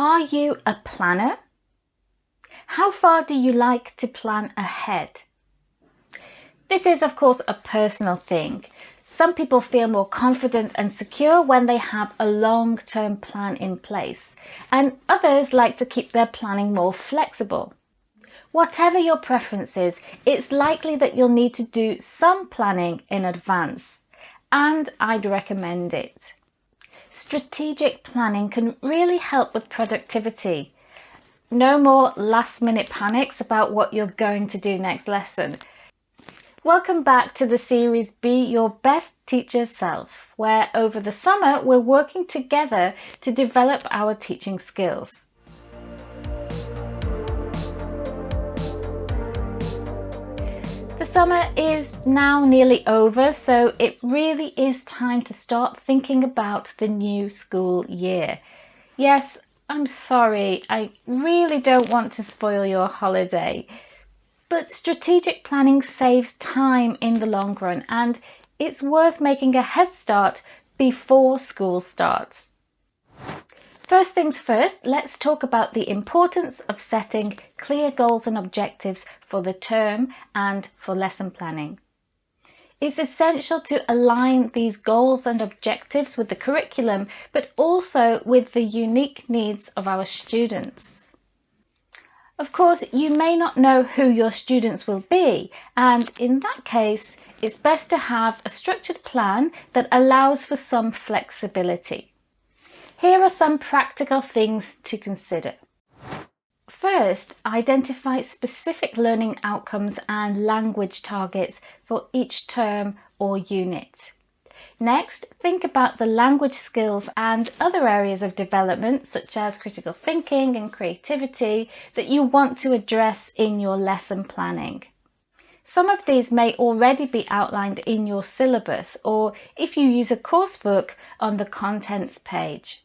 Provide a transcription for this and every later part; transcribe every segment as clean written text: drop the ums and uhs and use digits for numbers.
Are you a planner? How far do you like to plan ahead? This is, of course, a personal thing. Some people feel more confident and secure when they have a long-term plan in place, and others like to keep their planning more flexible. Whatever your preference is, it's likely that you'll need to do some planning in advance, and I'd recommend it. Strategic planning can really help with productivity. No more last-minute panics about what you're going to do next lesson. Welcome back to the series Be Your Best Teacher Self, where over the summer we're working together to develop our teaching skills. The summer is now nearly over, so it really is time to start thinking about the new school year. Yes, I'm sorry, I really don't want to spoil your holiday. But strategic planning saves time in the long run, and it's worth making a head start before school starts. First things first, let's talk about the importance of setting clear goals and objectives for the term and for lesson planning. It's essential to align these goals and objectives with the curriculum, but also with the unique needs of our students. Of course, you may not know who your students will be, and in that case, it's best to have a structured plan that allows for some flexibility. Here are some practical things to consider. First, identify specific learning outcomes and language targets for each term or unit. Next, think about the language skills and other areas of development, such as critical thinking and creativity, that you want to address in your lesson planning. Some of these may already be outlined in your syllabus, or if you use a coursebook, on the contents page.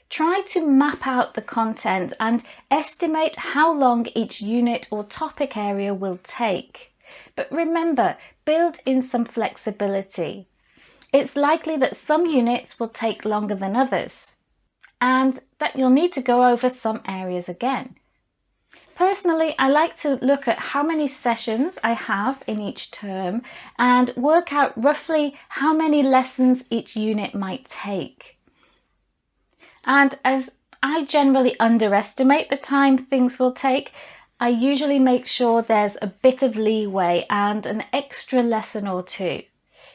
Try to map out the content and estimate how long each unit or topic area will take. But remember, build in some flexibility. It's likely that some units will take longer than others, and that you'll need to go over some areas again. Personally, I like to look at how many sessions I have in each term and work out roughly how many lessons each unit might take. And as I generally underestimate the time things will take, I usually make sure there's a bit of leeway and an extra lesson or two.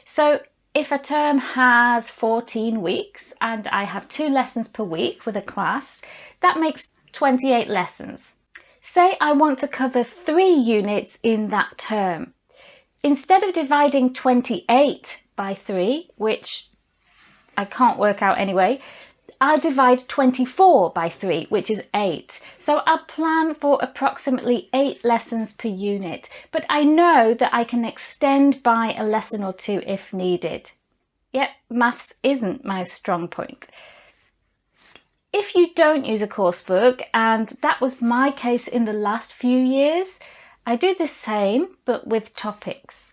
So if a term has 14 weeks and I have 2 lessons per week with a class, that makes 28 lessons. Say I want to cover 3 units in that term. Instead of dividing 28 by 3, which I can't work out anyway, I'll divide 24 by 3, which is 8. So I'll plan for approximately 8 lessons per unit, but I know that I can extend by a lesson or 2 if needed. Yet, maths isn't my strong point. If you don't use a coursebook, and that was my case in the last few years, I do the same, but with topics.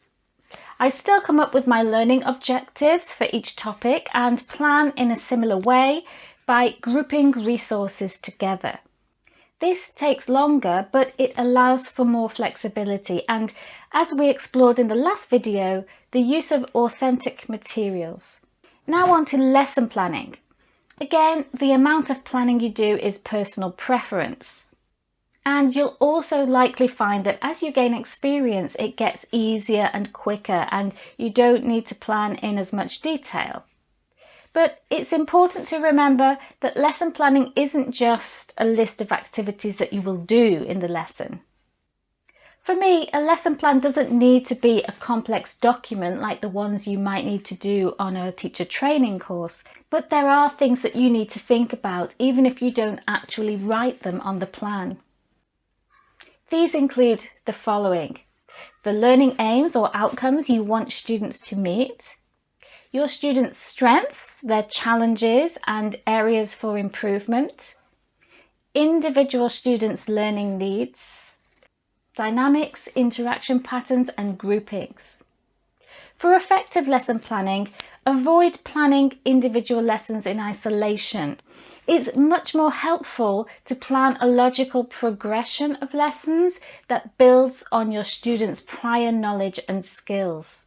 I still come up with my learning objectives for each topic and plan in a similar way by grouping resources together. This takes longer, but it allows for more flexibility, and as we explored in the last video, the use of authentic materials. Now on to lesson planning. Again, the amount of planning you do is personal preference. And you'll also likely find that as you gain experience, it gets easier and quicker, and you don't need to plan in as much detail. But it's important to remember that lesson planning isn't just a list of activities that you will do in the lesson. For me, a lesson plan doesn't need to be a complex document like the ones you might need to do on a teacher training course, but there are things that you need to think about even if you don't actually write them on the plan. These include the following: the learning aims or outcomes you want students to meet, your students' strengths, their challenges and areas for improvement, individual students' learning needs, dynamics, interaction patterns and groupings. For effective lesson planning, avoid planning individual lessons in isolation. It's much more helpful to plan a logical progression of lessons that builds on your students' prior knowledge and skills.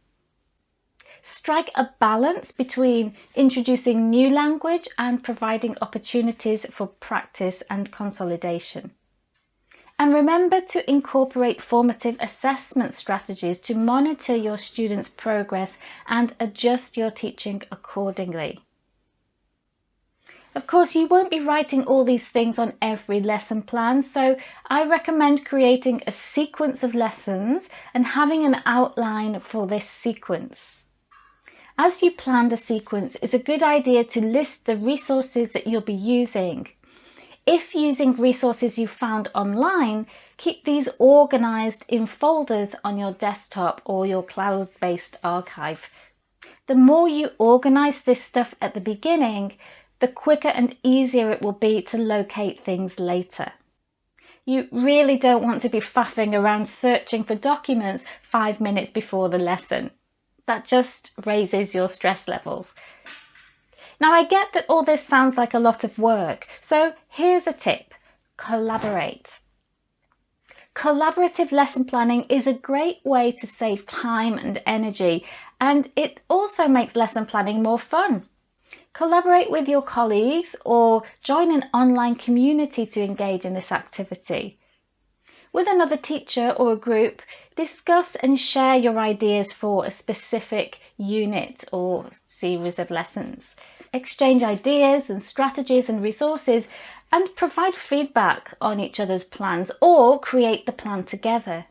Strike a balance between introducing new language and providing opportunities for practice and consolidation. And remember to incorporate formative assessment strategies to monitor your students' progress and adjust your teaching accordingly. Of course, you won't be writing all these things on every lesson plan, so I recommend creating a sequence of lessons and having an outline for this sequence. As you plan the sequence, it's a good idea to list the resources that you'll be using. If using resources you found online, keep these organised in folders on your desktop or your cloud-based archive. The more you organise this stuff at the beginning, the quicker and easier it will be to locate things later. You really don't want to be faffing around searching for documents 5 minutes before the lesson. That just raises your stress levels. Now, I get that all this sounds like a lot of work, so here's a tip: collaborate. Collaborative lesson planning is a great way to save time and energy, and it also makes lesson planning more fun. Collaborate with your colleagues or join an online community to engage in this activity. With another teacher or a group, discuss and share your ideas for a specific unit or series of lessons. Exchange ideas and strategies and resources, and provide feedback on each other's plans or create the plan together.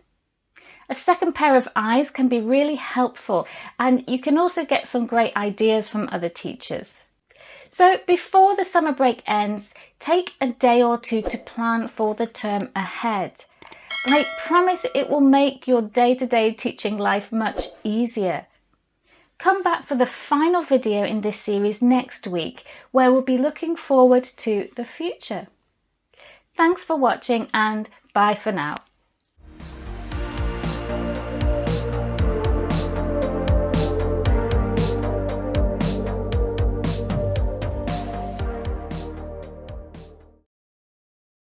A second pair of eyes can be really helpful, and you can also get some great ideas from other teachers. So before the summer break ends, take a day or two to plan for the term ahead. I promise it will make your day-to-day teaching life much easier. Come back for the final video in this series next week, where we'll be looking forward to the future. Thanks for watching, and bye for now.